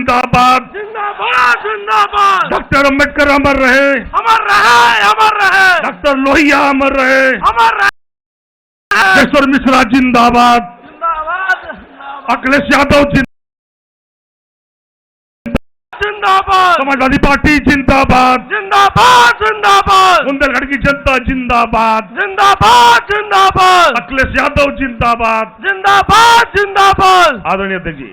जिंदाबाद जिंदाबाद जिंदाबाद। डॉक्टर अम्बेडकर अमर रहे, अमर रहे, अमर रहे। डॉक्टर लोहिया अमर रहे, अमर रहे। राजेश्वर मिश्रा जिंदाबाद, जिंदाबाद। अखिलेश यादव जिंदाबाद। समाजवादी पार्टी जिंदाबाद, जिंदाबाद जिंदाबाद। बुंदेलखंड की जनता जिंदाबाद, जिंदाबाद जिंदाबाद। अखिलेश यादव जिंदाबाद। जिंदाबाद जिंदाबाद। आदरणीय अध्यक्ष जी,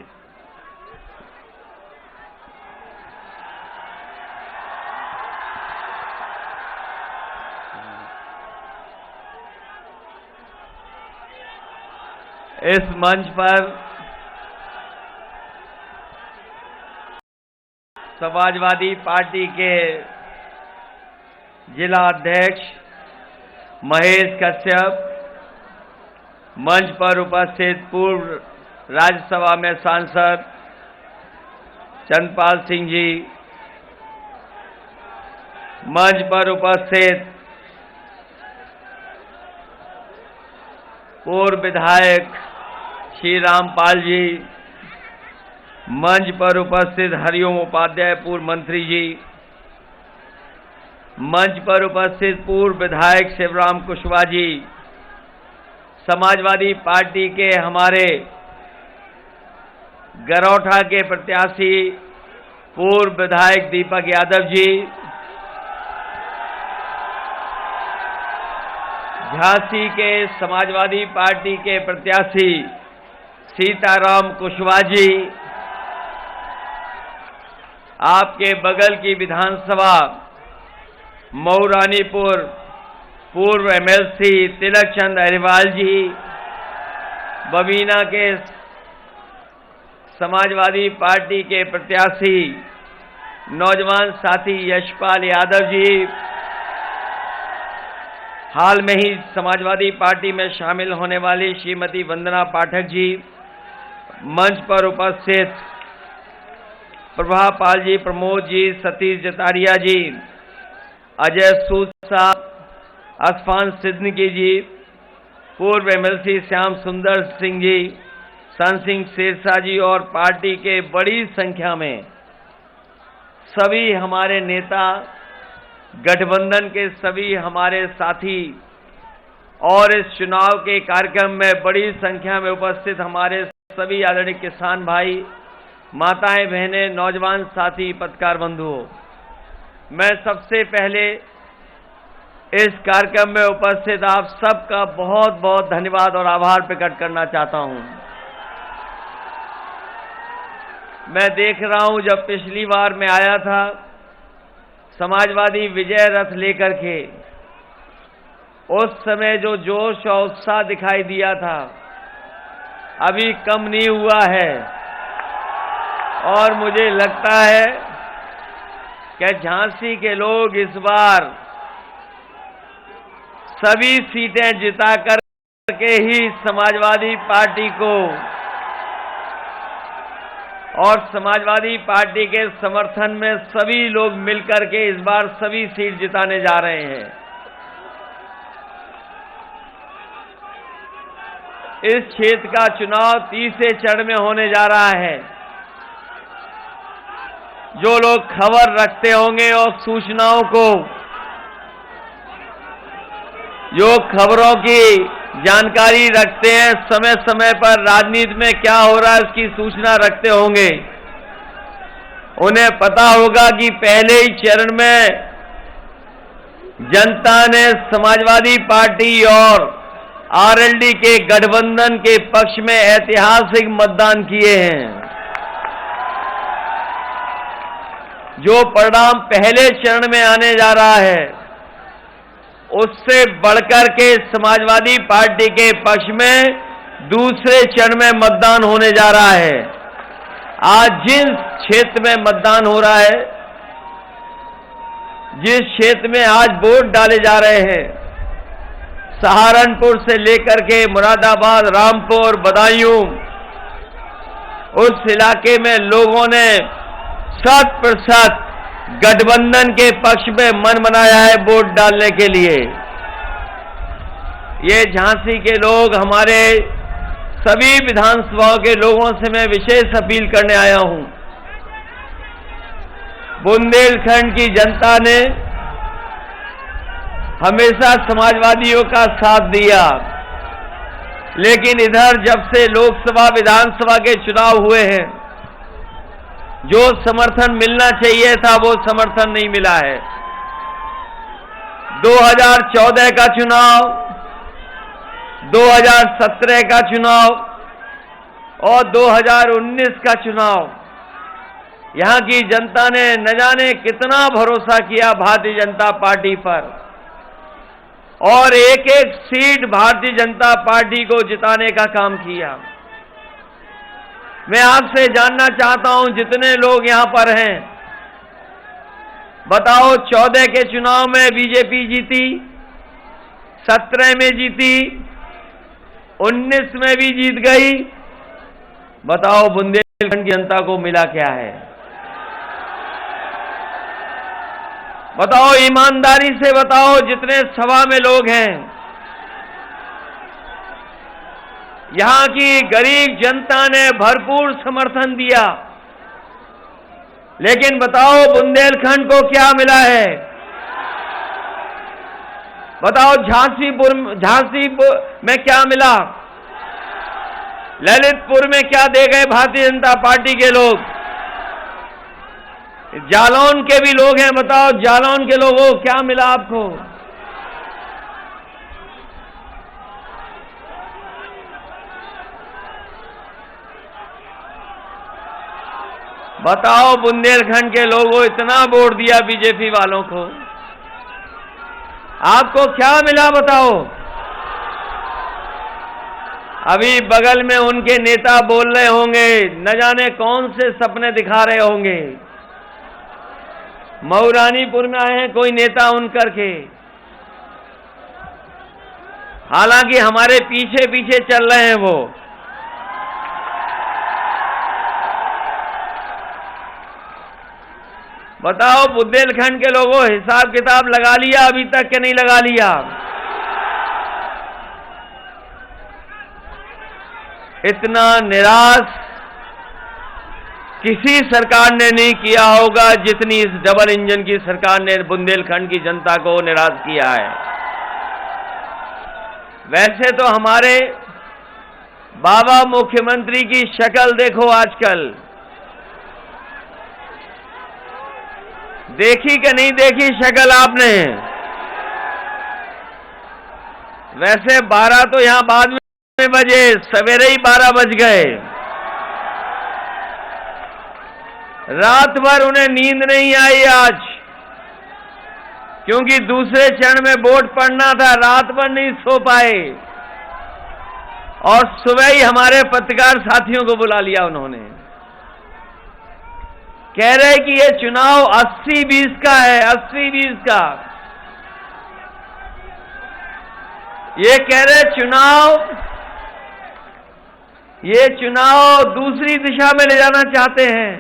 इस मंच पर समाजवादी पार्टी के जिला अध्यक्ष महेश कश्यप, मंच पर उपस्थित पूर्व राज्यसभा में सांसद चंद्रपाल सिंह जी, मंच पर उपस्थित पूर्व विधायक श्री रामपाल जी, मंच पर उपस्थित हरिओम उपाध्याय पूर्व मंत्री जी, मंच पर उपस्थित पूर्व विधायक शिवराम कुशवाहा जी, समाजवादी पार्टी के हमारे गरौठा के प्रत्याशी पूर्व विधायक दीपक यादव जी, झांसी के समाजवादी पार्टी के प्रत्याशी सीताराम कुशवाहा जी, आपके बगल की विधानसभा मऊरानीपुर पूर्व एमएलसी तिलक चंद अहिरवाल जी, बबीना के समाजवादी पार्टी के प्रत्याशी नौजवान साथी यशपाल यादव जी, हाल में ही समाजवादी पार्टी में शामिल होने वाली श्रीमती वंदना पाठक जी, मंच पर उपस्थित प्रभा पाल जी, प्रमोद जी, सतीश जतारिया जी, अजय सूद साहब, असफान सिद्दीकी जी, पूर्व एमएलसी श्याम सुंदर सिंह जी, सन सिंह शेरशाह जी और पार्टी के बड़ी संख्या में सभी हमारे नेता, गठबंधन के सभी हमारे साथी और इस चुनाव के कार्यक्रम में बड़ी संख्या में उपस्थित हमारे सभी आदरणीय किसान भाई, माताएं, बहनें, नौजवान साथी, पत्रकार बंधुओं, मैं सबसे पहले इस कार्यक्रम में उपस्थित आप सबका बहुत बहुत धन्यवाद और आभार प्रकट करना चाहता हूं। मैं देख रहा हूं, जब पिछली बार मैं आया था समाजवादी विजय रथ लेकर के, उस समय जो जोश और उत्साह दिखाई दिया था अभी कम नहीं हुआ है और मुझे लगता है कि झांसी के लोग इस बार सभी सीटें जिताकर के ही समाजवादी पार्टी को और समाजवादी पार्टी के समर्थन में सभी लोग मिलकर के इस बार सभी सीट जिताने जा रहे हैं। इस क्षेत्र का चुनाव तीसरे चरण में होने जा रहा है। जो लोग खबर रखते होंगे और सूचनाओं को, जो खबरों की जानकारी रखते हैं, समय समय पर राजनीति में क्या हो रहा है उसकी सूचना रखते होंगे, उन्हें पता होगा कि पहले ही चरण में जनता ने समाजवादी पार्टी और आरएलडी के गठबंधन के पक्ष में ऐतिहासिक मतदान किए हैं। जो परिणाम पहले चरण में आने जा रहा है उससे बढ़कर के समाजवादी पार्टी के पक्ष में दूसरे चरण में मतदान होने जा रहा है। आज जिस क्षेत्र में मतदान हो रहा है, जिस क्षेत्र में आज वोट डाले जा रहे हैं, सहारनपुर से लेकर के मुरादाबाद, रामपुर, बदायूं, उस इलाके में लोगों ने 100% गठबंधन के पक्ष में मन बनाया है वोट डालने के लिए। ये झांसी के लोग, हमारे सभी विधानसभाओं के लोगों से मैं विशेष अपील करने आया हूं बुंदेलखंड की जनता ने हमेशा समाजवादियों का साथ दिया, लेकिन इधर जब से लोकसभा विधानसभा के चुनाव हुए हैं, जो समर्थन मिलना चाहिए था वो समर्थन नहीं मिला है। 2014 का चुनाव, 2017 का चुनाव और 2019 का चुनाव, यहां की जनता ने न जाने कितना भरोसा किया भारतीय जनता पार्टी पर और एक एक सीट भारतीय जनता पार्टी को जिताने का काम किया। मैं आपसे जानना चाहता हूं, जितने लोग यहां पर हैं, बताओ 14 के चुनाव में बीजेपी जीती, 17 में जीती, 19 में भी जीत गई। बताओ बुंदेलखंड की जनता को मिला क्या है? बताओ ईमानदारी से बताओ, जितने सभा में लोग हैं, यहां की गरीब जनता ने भरपूर समर्थन दिया, लेकिन बताओ बुंदेलखंड को क्या मिला है? बताओ झांसी में क्या मिला? ललितपुर में क्या दे गए भारतीय जनता पार्टी के लोग? जालौन के भी लोग हैं, बताओ जालौन के लोगों को क्या मिला आपको? बताओ बुंदेलखंड के लोगों इतना वोट दिया बीजेपी वालों को, आपको क्या मिला बताओ? अभी बगल में उनके नेता बोल रहे होंगे, न जाने कौन से सपने दिखा रहे होंगे। मऊरानीपुर में आए हैं कोई नेता उन करके, हालांकि हमारे पीछे पीछे चल रहे हैं वो। बताओ बुंदेलखंड के लोगों हिसाब किताब लगा लिया अभी तक कि नहीं लगा लिया? इतना निराश किसी सरकार ने नहीं किया होगा जितनी इस डबल इंजन की सरकार ने बुंदेलखंड की जनता को निराश किया है। वैसे तो हमारे बाबा मुख्यमंत्री की शक्ल देखो आजकल, देखी कि नहीं देखी शक्ल आपने? वैसे 12 तो यहां बाद में बजे, सवेरे ही 12 बज गए। रात भर उन्हें नींद नहीं आई आज, क्योंकि दूसरे चरण में वोट पड़ना था, रात भर नहीं सो पाए और सुबह ही हमारे पत्रकार साथियों को बुला लिया उन्होंने। कह रहे कि ये चुनाव 80-20 का है, 80-20 का। ये कह रहे ये चुनाव दूसरी दिशा में ले जाना चाहते हैं।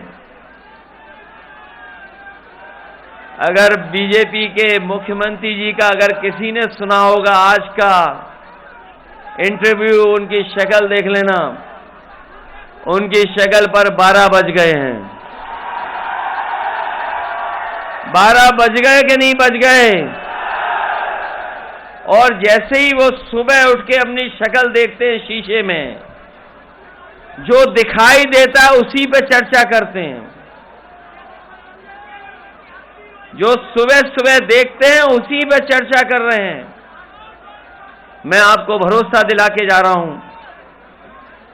अगर बीजेपी के मुख्यमंत्री जी का अगर किसी ने सुना होगा आज का इंटरव्यू, उनकी शक्ल देख लेना, उनकी शक्ल पर 12 बज गए हैं। 12 बज गए कि नहीं बज गए? और जैसे ही वो सुबह उठ के अपनी शक्ल देखते हैं शीशे में, जो दिखाई देता है उसी पे चर्चा करते हैं। जो सुबह सुबह देखते हैं उसी पे चर्चा कर रहे हैं। मैं आपको भरोसा दिला के जा रहा हूं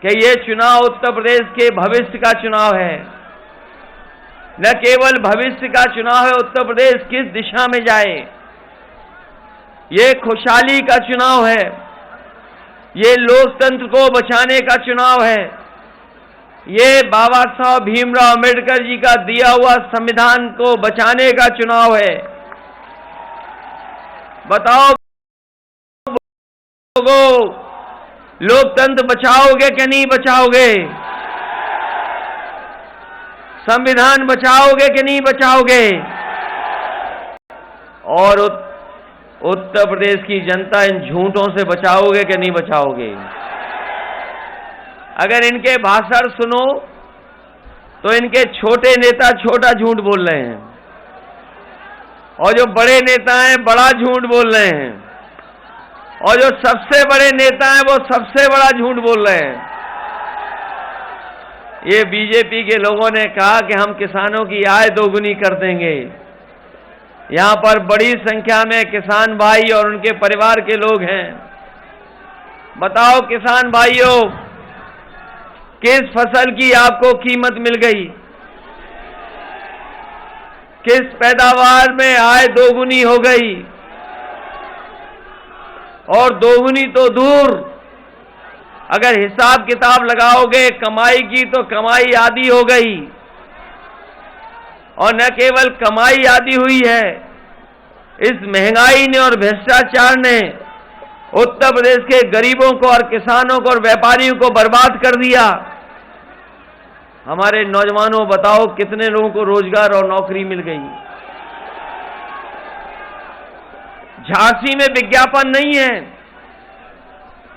कि ये चुनाव उत्तर प्रदेश के भविष्य का चुनाव है। न केवल भविष्य का चुनाव है, उत्तर प्रदेश किस दिशा में जाए, ये खुशहाली का चुनाव है, ये लोकतंत्र को बचाने का चुनाव है, ये बाबा साहब भीमराव अम्बेडकर जी का दिया हुआ संविधान को बचाने का चुनाव है। बताओ लोगों, लोकतंत्र बचाओगे कि नहीं बचाओगे? संविधान बचाओगे कि नहीं बचाओगे? और उत्तर प्रदेश की जनता इन झूठों से बचाओगे कि नहीं बचाओगे? अगर इनके भाषण सुनो तो इनके छोटे नेता छोटा झूठ बोल रहे हैं। और जो बड़े नेता हैं बड़ा झूठ बोल रहे हैं, और जो सबसे बड़े नेता हैं वो सबसे बड़ा झूठ बोल रहे हैं। ये बीजेपी के लोगों ने कहा कि हम किसानों की आय दोगुनी कर देंगे। यहां पर बड़ी संख्या में किसान भाई और उनके परिवार के लोग हैं। बताओ किसान भाइयों, किस फसल की आपको कीमत मिल गई? किस पैदावार में आय दोगुनी हो गई? और दोगुनी तो दूर, अगर हिसाब किताब लगाओगे कमाई की तो कमाई आधी हो गई। और न केवल कमाई आधी हुई है, इस महंगाई ने और भ्रष्टाचार ने उत्तर प्रदेश के गरीबों को और किसानों को और व्यापारियों को बर्बाद कर दिया। हमारे नौजवानों, बताओ कितने लोगों को रोजगार और नौकरी मिल गई? झांसी में विज्ञापन नहीं है।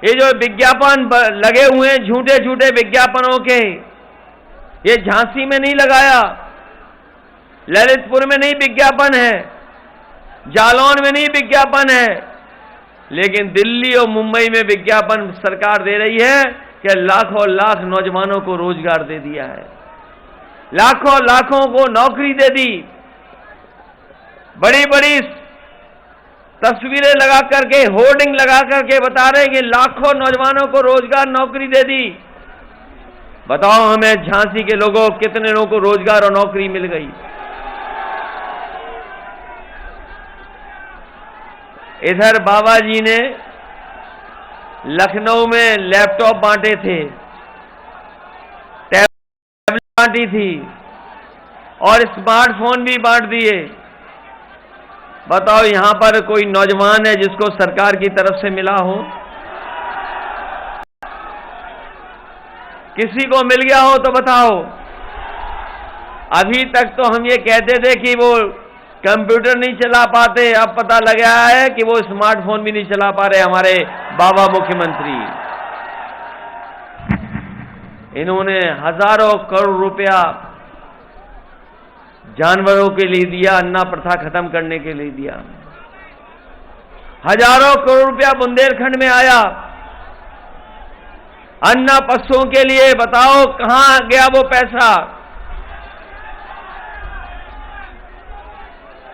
ये जो विज्ञापन लगे हुए हैं, झूठे झूठे विज्ञापनों के, ये झांसी में नहीं लगाया, ललितपुर में नहीं विज्ञापन है, जालौन में नहीं विज्ञापन है, लेकिन दिल्ली और मुंबई में विज्ञापन सरकार दे रही है कि लाखों लाख नौजवानों को रोजगार दे दिया है, लाखों लाखों को नौकरी दे दी। बड़ी बड़ी तस्वीरें लगा करके, होर्डिंग लगा करके बता रहे हैं कि लाखों नौजवानों को रोजगार नौकरी दे दी। बताओ हमें झांसी के लोगों, कितने लोगों को रोजगार और नौकरी मिल गई? इधर बाबा जी ने लखनऊ में लैपटॉप बांटे थे, टैबलेट बांटी थी और स्मार्टफोन भी बांट दिए। बताओ यहां पर कोई नौजवान है जिसको सरकार की तरफ से मिला हो? किसी को मिल गया हो तो बताओ। अभी तक तो हम ये कहते थे कि वो कंप्यूटर नहीं चला पाते, अब पता लगा है कि वो स्मार्टफोन भी नहीं चला पा रहे हमारे बाबा मुख्यमंत्री। इन्होंने हजारों करोड़ रुपया जानवरों के लिए दिया, अन्ना प्रथा खत्म करने के लिए दिया। हजारों करोड़ रुपया बुंदेलखंड में आया अन्ना पशुओं के लिए। बताओ कहां गया वो पैसा?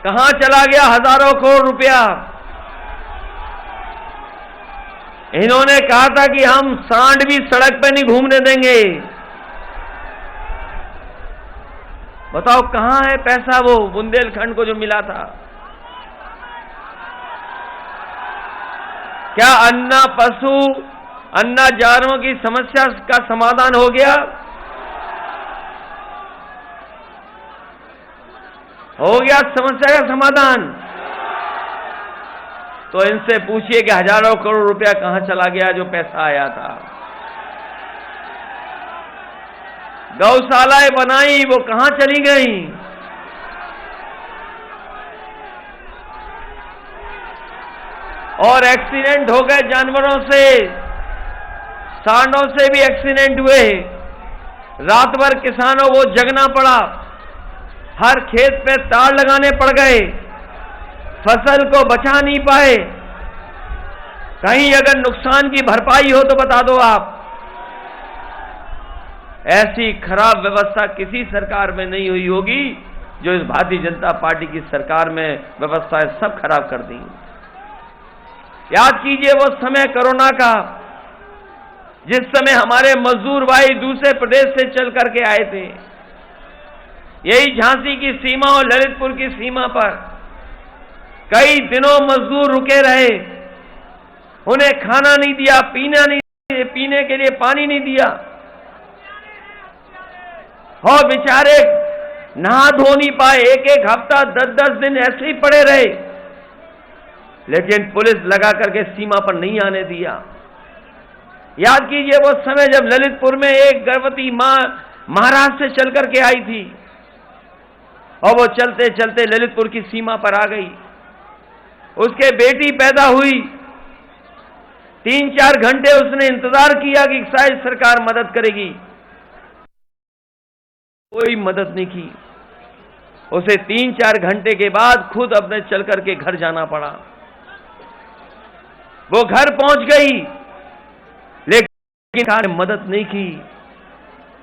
कहां चला गया हजारों करोड़ रुपया? इन्होंने कहा था कि हम सांड भी सड़क पे नहीं घूमने देंगे। बताओ कहां है पैसा वो बुंदेलखंड को जो मिला था? क्या अन्ना पशु, अन्ना जानवरों की समस्या का समाधान हो गया? हो गया समस्या का समाधान? तो इनसे पूछिए कि हजारों करोड़ रुपया कहां चला गया जो पैसा आया था? गौशालाएं बनाई, वो कहां चली गई? और एक्सीडेंट हो गए जानवरों से, सांडों से भी एक्सीडेंट हुए। रात भर किसानों को जगना पड़ा, हर खेत पे तार लगाने पड़ गए, फसल को बचा नहीं पाए। कहीं अगर नुकसान की भरपाई हो तो बता दो आप। ऐसी खराब व्यवस्था किसी सरकार में नहीं हुई होगी जो इस भारतीय जनता पार्टी की सरकार में व्यवस्थाएं सब खराब कर दी। याद कीजिए वो समय कोरोना का, जिस समय हमारे मजदूर भाई दूसरे प्रदेश से चल करके आए थे। यही झांसी की सीमा और ललितपुर की सीमा पर कई दिनों मजदूर रुके रहे, उन्हें खाना नहीं दिया, पीने के लिए पानी नहीं दिया, और बेचारे नहा धो नहीं पाए। एक एक हफ्ता 10-10 दिन ऐसे ही पड़े रहे, लेकिन पुलिस लगा करके सीमा पर नहीं आने दिया। याद कीजिए वो समय जब ललितपुर में एक गर्भवती मां महाराष्ट्र से चल करके आई थी और वो चलते चलते ललितपुर की सीमा पर आ गई। उसके बेटी पैदा हुई, 3-4 घंटे उसने इंतजार किया कि शायद सरकार मदद करेगी, कोई मदद नहीं की। उसे 3-4 घंटे के बाद खुद अपने चल करके घर जाना पड़ा। वो घर पहुंच गई, लेकिन सरकार ने मदद नहीं की।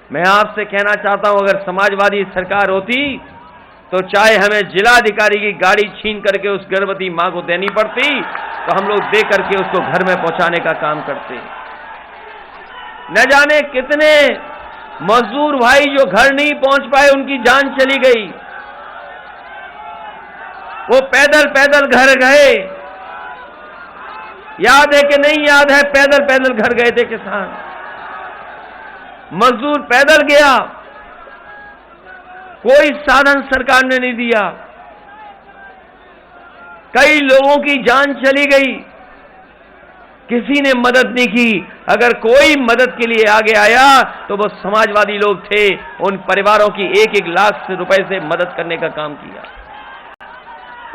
मैं आपसे कहना चाहता हूं, अगर समाजवादी सरकार होती तो चाहे हमें जिलाधिकारी की गाड़ी छीन करके उस गर्भवती मां को देनी पड़ती, तो हम लोग दे करके उसको घर में पहुंचाने का काम करते। न जाने कितने मजदूर भाई जो घर नहीं पहुंच पाए, उनकी जान चली गई। वो पैदल पैदल घर गए। याद है कि नहीं याद है? पैदल पैदल घर गए थे किसान, मजदूर पैदल गया, कोई साधन सरकार ने नहीं दिया। कई लोगों की जान चली गई, किसी ने मदद नहीं की। अगर कोई मदद के लिए आगे आया तो वो समाजवादी लोग थे। उन परिवारों की 1-1 लाख रुपए से मदद करने का काम किया।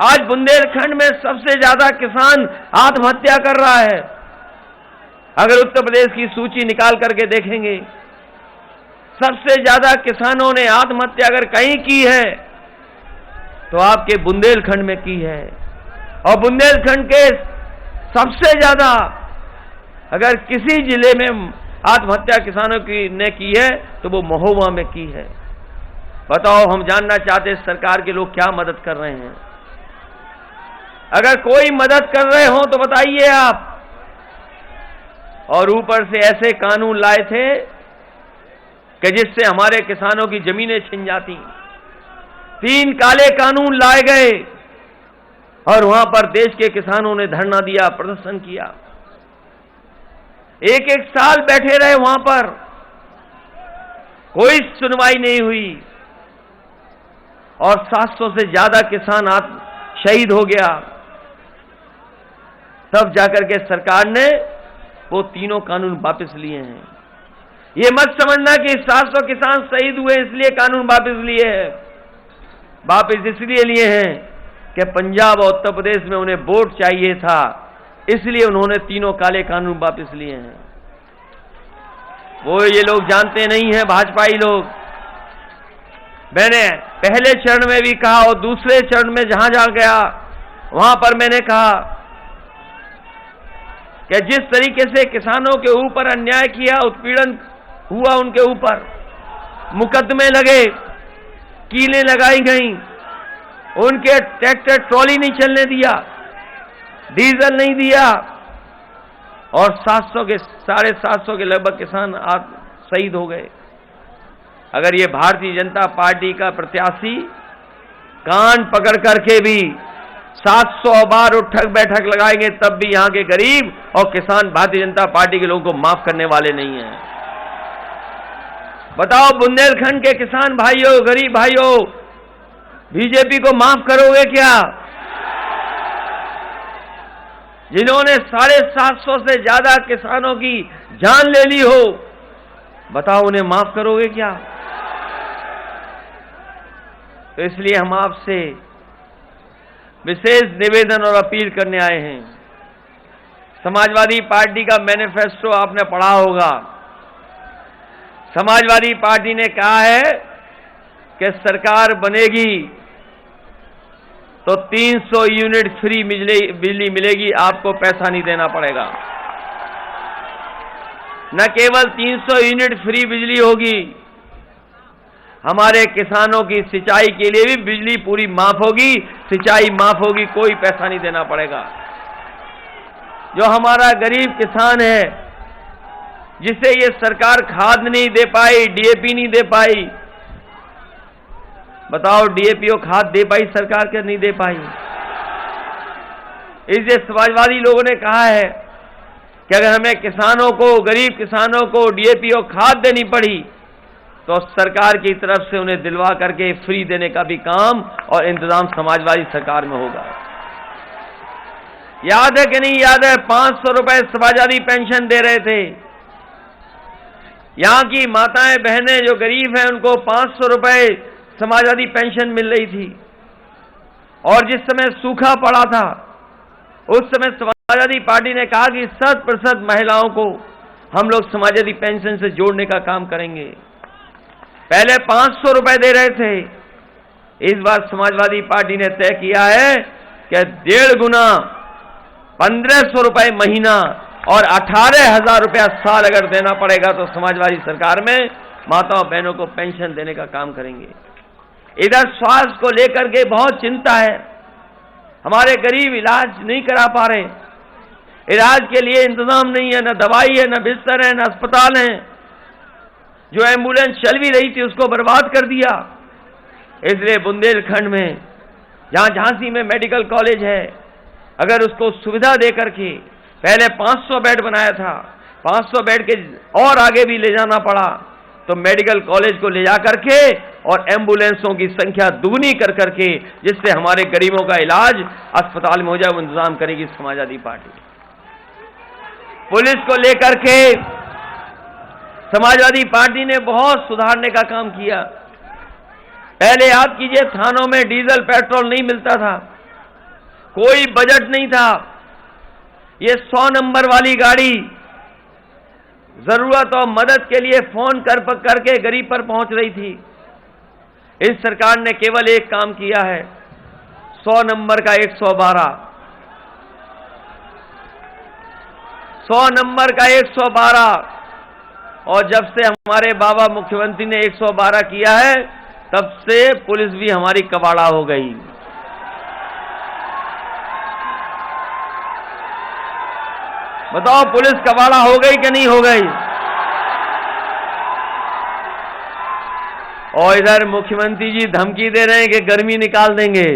आज बुंदेलखंड में सबसे ज्यादा किसान आत्महत्या कर रहा है। अगर उत्तर प्रदेश की सूची निकाल करके देखेंगे, सबसे ज्यादा किसानों ने आत्महत्या अगर कहीं की है तो आपके बुंदेलखंड में की है। और बुंदेलखंड के सबसे ज्यादा अगर किसी जिले में आत्महत्या किसानों की ने की है तो वो महोबा में की है। बताओ, हम जानना चाहते सरकार के लोग क्या मदद कर रहे हैं। अगर कोई मदद कर रहे हो तो बताइए आप। और ऊपर से ऐसे कानून लाए थे कि जिससे हमारे किसानों की जमीनें छिन जाती। 3 काले कानून लाए गए और वहां पर देश के किसानों ने धरना दिया, प्रदर्शन किया। 1-1 साल बैठे रहे वहां पर, कोई सुनवाई नहीं हुई और 700 से ज्यादा किसान शहीद हो गया। तब जाकर के सरकार ने वो 3 कानून वापस लिए हैं। ये मत समझना कि 700 किसान शहीद हुए इसलिए कानून वापस लिए हैं। वापस इसलिए लिए हैं कि पंजाब और उत्तर प्रदेश में उन्हें वोट चाहिए था, इसलिए उन्होंने 3 काले कानून वापस लिए हैं। वो ये लोग जानते नहीं हैं, भाजपाई लोग। मैंने पहले चरण में भी कहा और दूसरे चरण में जहां जहां गया वहां पर मैंने कहा कि जिस तरीके से किसानों के ऊपर अन्याय किया, उत्पीड़न हुआ, उनके ऊपर मुकदमे लगे, कीलें लगाई गईं, उनके ट्रैक्टर ट्रॉली नहीं चलने दिया, डीजल नहीं दिया और 750 के लगभग किसान शहीद हो गए। अगर ये भारतीय जनता पार्टी का प्रत्याशी कान पकड़ करके भी 700 बार उठक बैठक लगाएंगे तब भी यहां के गरीब और किसान भारतीय जनता पार्टी के लोगों को माफ करने वाले नहीं हैं। बताओ, बुंदेलखंड के किसान भाइयों, गरीब भाइयों, बीजेपी को माफ करोगे क्या? जिन्होंने 750 से ज्यादा किसानों की जान ले ली हो, बताओ उन्हें माफ करोगे क्या? तो इसलिए हम आपसे विशेष निवेदन और अपील करने आए हैं। समाजवादी पार्टी का मैनिफेस्टो आपने पढ़ा होगा। समाजवादी पार्टी ने कहा है कि सरकार बनेगी तो 300 यूनिट फ्री बिजली मिलेगी, आपको पैसा नहीं देना पड़ेगा। न केवल 300 यूनिट फ्री बिजली होगी, हमारे किसानों की सिंचाई के लिए भी बिजली पूरी माफ होगी, सिंचाई माफ होगी, कोई पैसा नहीं देना पड़ेगा। जो हमारा गरीब किसान है, जिसे ये सरकार खाद नहीं दे पाई, डीएपी नहीं दे पाई, बताओ डीएपी और खाद दे पाई सरकार के? नहीं दे पाई। इसलिए समाजवादी लोगों ने कहा है कि अगर हमें किसानों को, गरीब किसानों को डीएपी और खाद देनी पड़ी तो सरकार की तरफ से उन्हें दिलवा करके फ्री देने का भी काम और इंतजाम समाजवादी सरकार में होगा। याद है कि नहीं याद है? 500 रुपए समाजवादी पेंशन दे रहे थे। यहां की माताएं बहनें जो गरीब हैं उनको 500 रुपए समाजवादी पेंशन मिल रही थी। और जिस समय सूखा पड़ा था उस समय समाजवादी पार्टी ने कहा कि 100% महिलाओं को हम लोग समाजवादी पेंशन से जोड़ने का काम करेंगे। पहले 500 रुपए दे रहे थे, इस बार समाजवादी पार्टी ने तय किया है कि 1.5 गुना 1500 रुपए महीना और 18,000 रुपया साल अगर देना पड़ेगा तो समाजवादी सरकार में माताओं बहनों को पेंशन देने का काम करेंगे। इधर स्वास्थ्य को लेकर के बहुत चिंता है। हमारे गरीब इलाज नहीं करा पा रहे, इलाज के लिए इंतजाम नहीं है, न दवाई है, न बिस्तर है, न अस्पताल है। जो एम्बुलेंस चल भी रही थी उसको बर्बाद कर दिया। इसलिए बुंदेलखंड में जहां झांसी में मेडिकल कॉलेज है, अगर उसको सुविधा दे करके पहले 500 बेड बनाया था, 500 बेड के और आगे भी ले जाना पड़ा, तो मेडिकल कॉलेज को ले जा करके और एम्बुलेंसों की संख्या दुगनी कर करके जिससे हमारे गरीबों का इलाज अस्पताल में हो जाए वो इंतजाम करेगी समाजवादी पार्टी। पुलिस को लेकर के समाजवादी पार्टी ने बहुत सुधारने का काम किया। पहले याद कीजिए, थानों में डीजल पेट्रोल नहीं मिलता था, कोई बजट नहीं था। ये 100 नंबर वाली गाड़ी जरूरत और मदद के लिए फोन करके गरीब पर पहुंच रही थी। इस सरकार ने केवल एक काम किया है, 100 नंबर का 112, 100 नंबर का 112। और जब से हमारे बाबा मुख्यमंत्री ने 112 किया है तब से पुलिस भी हमारी कबाड़ा हो गई। बताओ पुलिस कबाड़ा हो गई कि नहीं हो गई? और इधर मुख्यमंत्री जी धमकी दे रहे हैं कि गर्मी निकाल देंगे।